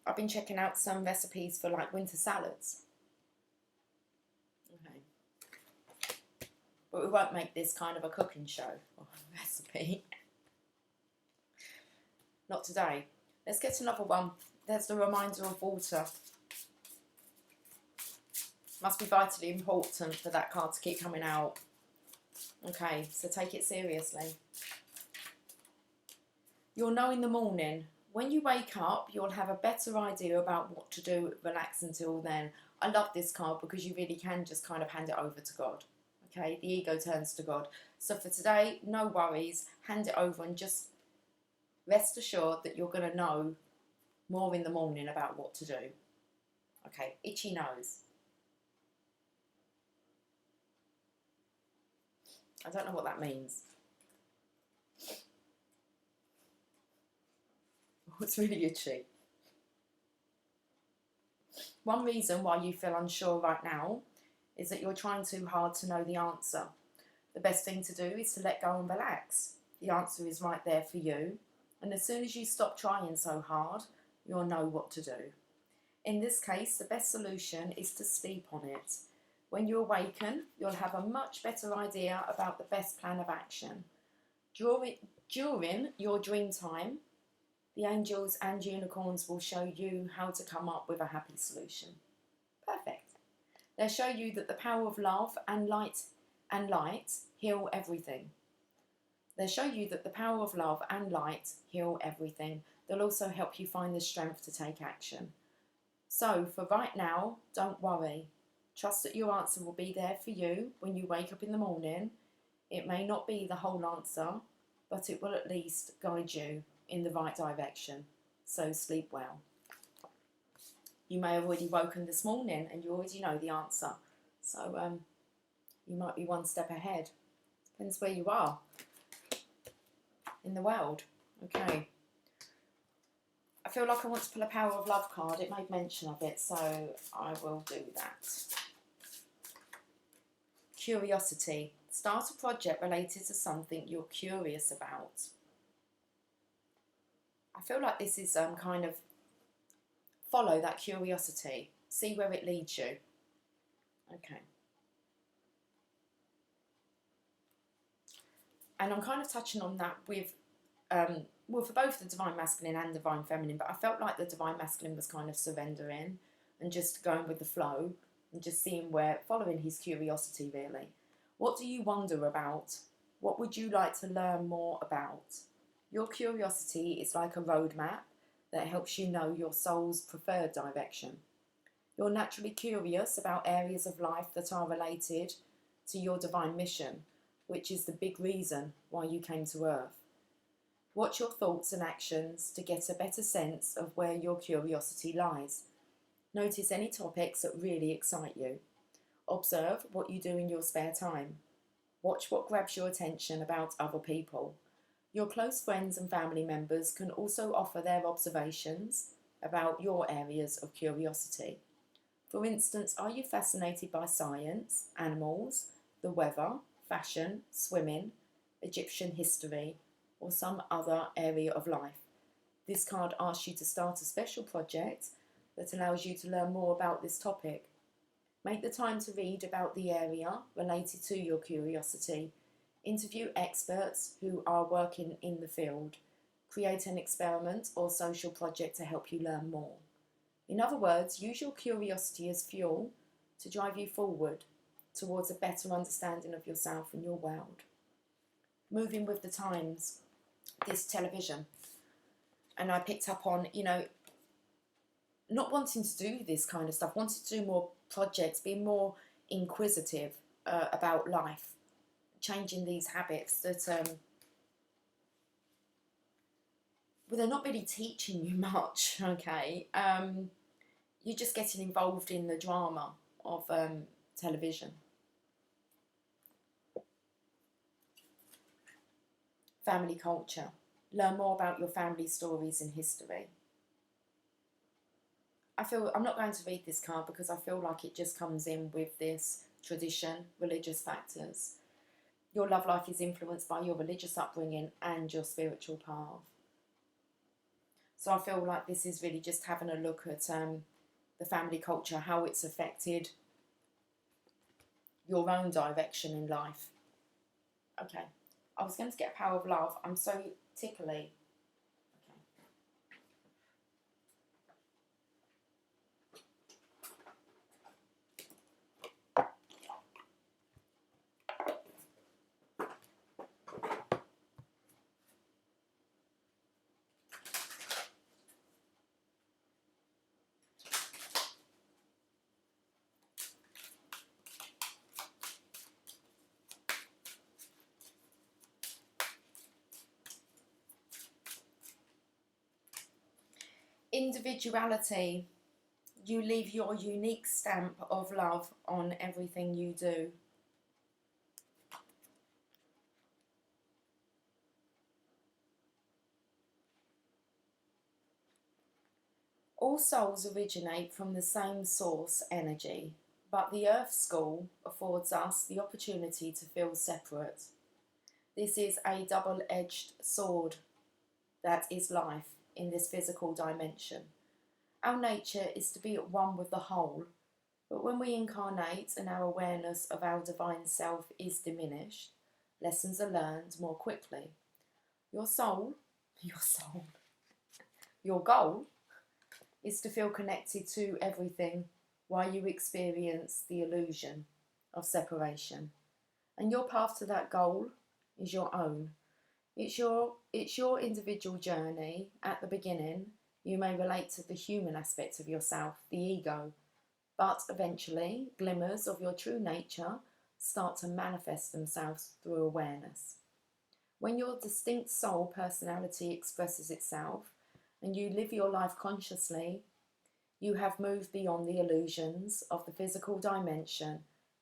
I've been checking out some recipes for like winter salads. Okay. But we won't make this kind of a cooking show or a recipe. Not today. Let's get another one. There's the reminder of water. Must be vitally important for that card to keep coming out. Okay, so take it seriously. You'll know in the morning. When you wake up, you'll have a better idea about what to do. Relax until then. I love this card because you really can just kind of hand it over to God. Okay, the ego turns to God. So for today, no worries. Hand it over and just rest assured that you're going to know more in the morning about what to do. Okay, itchy nose. I don't know what that means. It's really itchy. One reason why you feel unsure right now is that you're trying too hard to know the answer. The best thing to do is to let go and relax. The answer is right there for you. And as soon as you stop trying so hard, you'll know what to do. In this case, the best solution is to sleep on it. When you awaken, you'll have a much better idea about the best plan of action. During your dream time, the angels and unicorns will show you how to come up with a happy solution. Perfect. They'll show you that the power of love and light heal everything. They'll show you that the power of love and light heal everything. They'll also help you find the strength to take action. So for right now, don't worry. Trust that your answer will be there for you when you wake up in the morning. It may not be the whole answer, but it will at least guide you in the right direction. So sleep well. You may have already woken this morning and you already know the answer. So you might be one step ahead. Depends where you are. in the world. Okay. I feel like I want to pull a Power of Love card. It made mention of it, so I will do that. Curiosity. Start a project related to something you're curious about. I feel like this is kind of follow that curiosity. See where it leads you. Okay. And I'm kind of touching on that with, well, for both the Divine Masculine and Divine Feminine, but I felt like the Divine Masculine was kind of surrendering and just going with the flow and just seeing where, following his curiosity really. What do you wonder about? What would you like to learn more about? Your curiosity is like a roadmap that helps you know your soul's preferred direction. You're naturally curious about areas of life that are related to your divine mission, which is the big reason why you came to Earth. Watch your thoughts and actions to get a better sense of where your curiosity lies. Notice any topics that really excite you. Observe what you do in your spare time. Watch what grabs your attention about other people. Your close friends and family members can also offer their observations about your areas of curiosity. For instance, are you fascinated by science, animals, the weather, fashion, swimming, Egyptian history, or some other area of life? This card asks you to start a special project that allows you to learn more about this topic. Make the time to read about the area related to your curiosity. Interview experts who are working in the field. Create an experiment or social project to help you learn more. In other words, use your curiosity as fuel to drive you forward towards a better understanding of yourself and your world. Moving with the times, this television. And I picked up on, not wanting to do this kind of stuff, wanting to do more projects, being more inquisitive about life, changing these habits that, well, they're not really teaching you much, okay? You're just getting involved in the drama of television. Family culture. Learn more about your family stories and history. I'm not going to read this card because I feel like it just comes in with this tradition, religious factors. Your love life is influenced by your religious upbringing and your spiritual path. So I feel like this is really just having a look at the family culture, how it's affected your own direction in life. Okay, I was going to get Power of Love. I'm so tickly. Individuality. You leave your unique stamp of love on everything you do. All souls originate from the same source energy, but the Earth School affords us the opportunity to feel separate. This is a double-edged sword that is life in this physical dimension. Our nature is to be at one with the whole, but when we incarnate and our awareness of our divine self is diminished, lessons are learned more quickly. Your goal is to feel connected to everything while you experience the illusion of separation. And your path to that goal is your own. It's your individual journey. At the beginning, you may relate to the human aspect of yourself, the ego, but eventually, glimmers of your true nature start to manifest themselves through awareness. When your distinct soul personality expresses itself and you live your life consciously, you have moved beyond the illusions of the physical dimension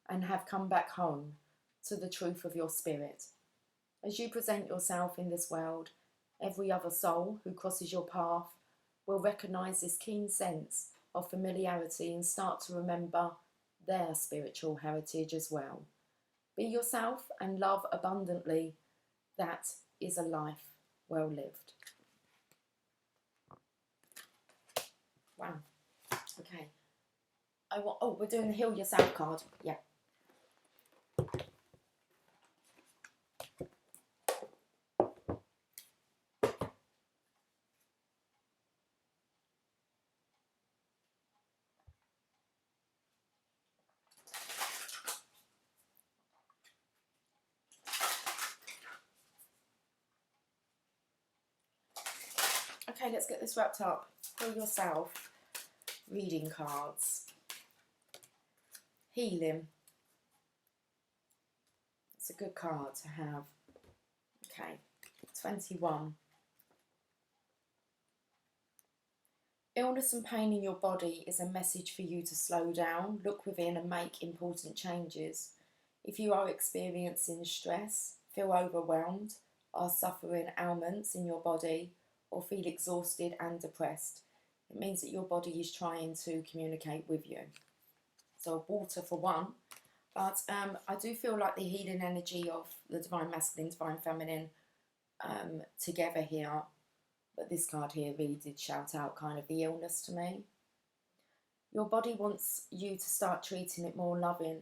and have come back home to the truth of your spirit. As you present yourself in this world, every other soul who crosses your path will recognise this keen sense of familiarity and start to remember their spiritual heritage as well. Be yourself and love abundantly. That is a life well lived. Wow. Okay. Oh, we're doing the Heal Yourself card. Yeah. Okay, let's get this wrapped up. Heal Yourself. Reading cards. Healing. It's a good card to have. Okay. 21. Illness and pain in your body is a message for you to slow down, look within and make important changes. If you are experiencing stress, feel overwhelmed, are suffering ailments in your body, or feel exhausted and depressed, it means that your body is trying to communicate with you. So water for one. But I do feel like the healing energy of the Divine Masculine, Divine Feminine together here. But this card here really did shout out kind of the illness to me. Your body wants you to start treating it more loving.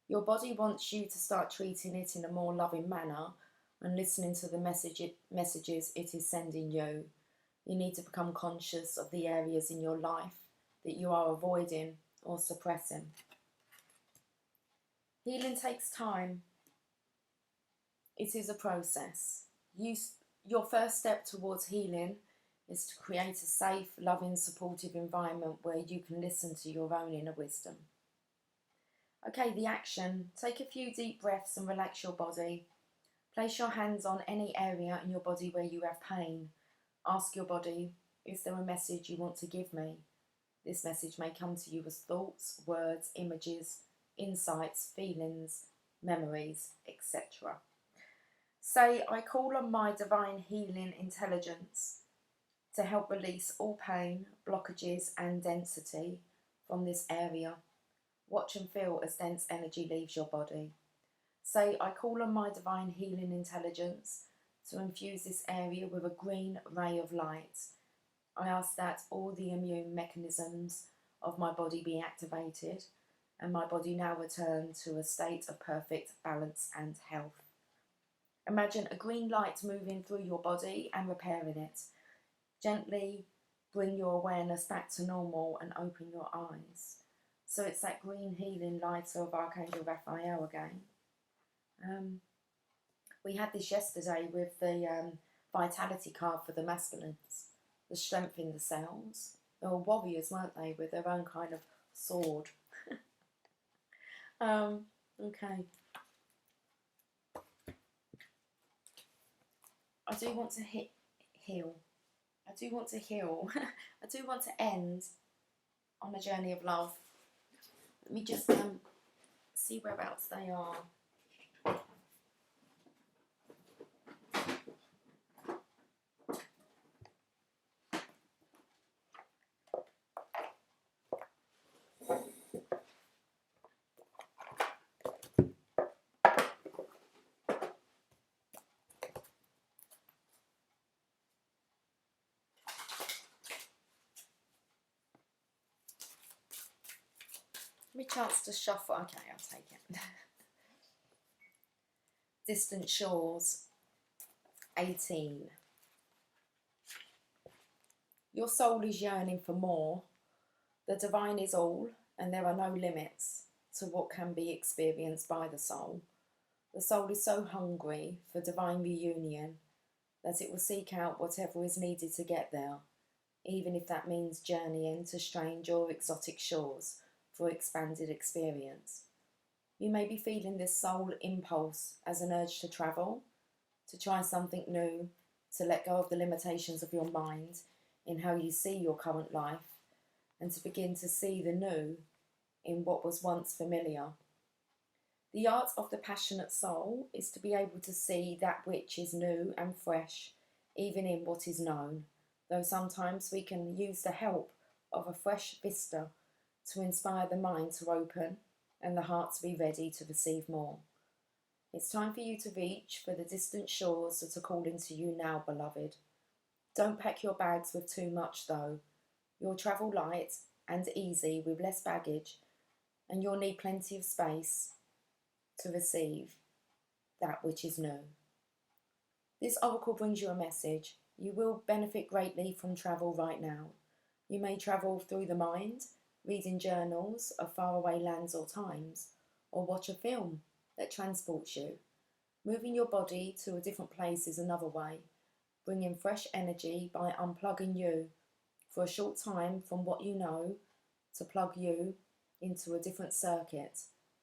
Your body wants you to start treating it in a more loving manner and listening to the messages it is sending you. You need to become conscious of the areas in your life that you are avoiding or suppressing. Healing takes time. It is a process. Your first step towards healing is to create a safe, loving, supportive environment where you can listen to your own inner wisdom. Okay, the action. Take a few deep breaths and relax your body. Place your hands on any area in your body where you have pain. Ask your body, is there a message you want to give me? This message may come to you as thoughts, words, images, insights, feelings, memories, etc. Say, I call on my divine healing intelligence to help release all pain, blockages and density from this area. Watch and feel as dense energy leaves your body. Say, I call on my divine healing intelligence to infuse this area with a green ray of light. I ask that all the immune mechanisms of my body be activated and my body now return to a state of perfect balance and health. Imagine a green light moving through your body and repairing it. Gently bring your awareness back to normal and open your eyes. So it's that green healing light of Archangel Raphael again. We had this yesterday with the vitality card for the masculines, the strength in the cells. They were warriors, weren't they, with their own kind of sword. Okay. I do want to heal. I do want to heal. I do want to end on a journey of love. Let me just see whereabouts they are. Give me a chance to shuffle. Okay, I'll take it. Distant Shores, 18. Your soul is yearning for more. The divine is all, and there are no limits to what can be experienced by the soul. The soul is so hungry for divine reunion that it will seek out whatever is needed to get there, even if that means journeying to strange or exotic shores for expanded experience. You may be feeling this soul impulse as an urge to travel, to try something new, to let go of the limitations of your mind in how you see your current life, and to begin to see the new in what was once familiar. The art of the passionate soul is to be able to see that which is new and fresh, even in what is known, though sometimes we can use the help of a fresh vista to inspire the mind to open and the heart to be ready to receive more. It's time for you to reach for the distant shores that are calling to you now, beloved. Don't pack your bags with too much, though. You'll travel light and easy with less baggage, and you'll need plenty of space to receive that which is new. This oracle brings you a message. You will benefit greatly from travel right now. You may travel through the mind, reading journals of faraway lands or times, or watch a film that transports you. Moving your body to a different place is another way, bringing fresh energy by unplugging you for a short time from what you know to plug you into a different circuit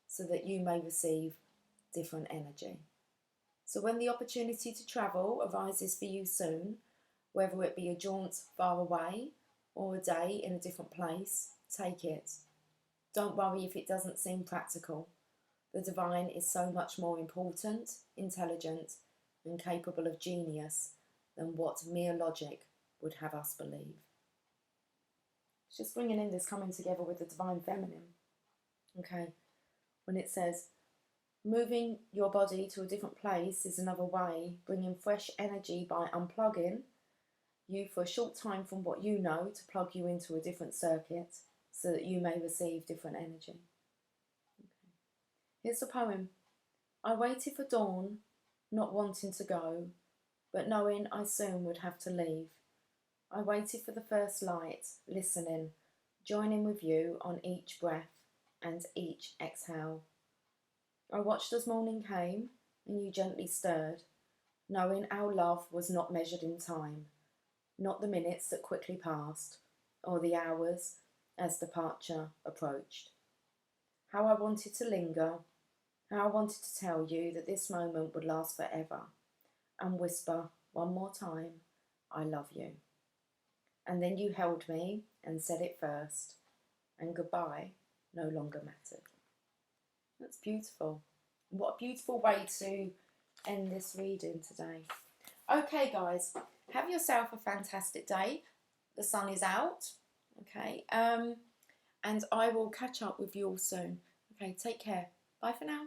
so that you may receive different energy. So when the opportunity to travel arises for you soon, whether it be a jaunt far away or a day in a different place, take it. Don't worry if it doesn't seem practical. The divine is so much more important, intelligent, and capable of genius than what mere logic would have us believe. It's just bringing in this coming together with the divine feminine. Okay, when it says, moving your body to a different place is another way, bringing fresh energy by unplugging you for a short time from what you know to plug you into a different circuit so that you may receive different energy. Okay. Here's the poem. I waited for dawn, not wanting to go, but knowing I soon would have to leave. I waited for the first light, listening, joining with you on each breath and each exhale. I watched as morning came and you gently stirred, knowing our love was not measured in time, not the minutes that quickly passed, or the hours as departure approached. How I wanted to linger, how I wanted to tell you that this moment would last forever, and whisper one more time, I love you. And then you held me and said it first, and goodbye no longer mattered. That's beautiful. What a beautiful way to end this reading today. Okay, guys, have yourself a fantastic day. The sun is out. Okay, and I will catch up with you all soon. Okay, take care. Bye for now.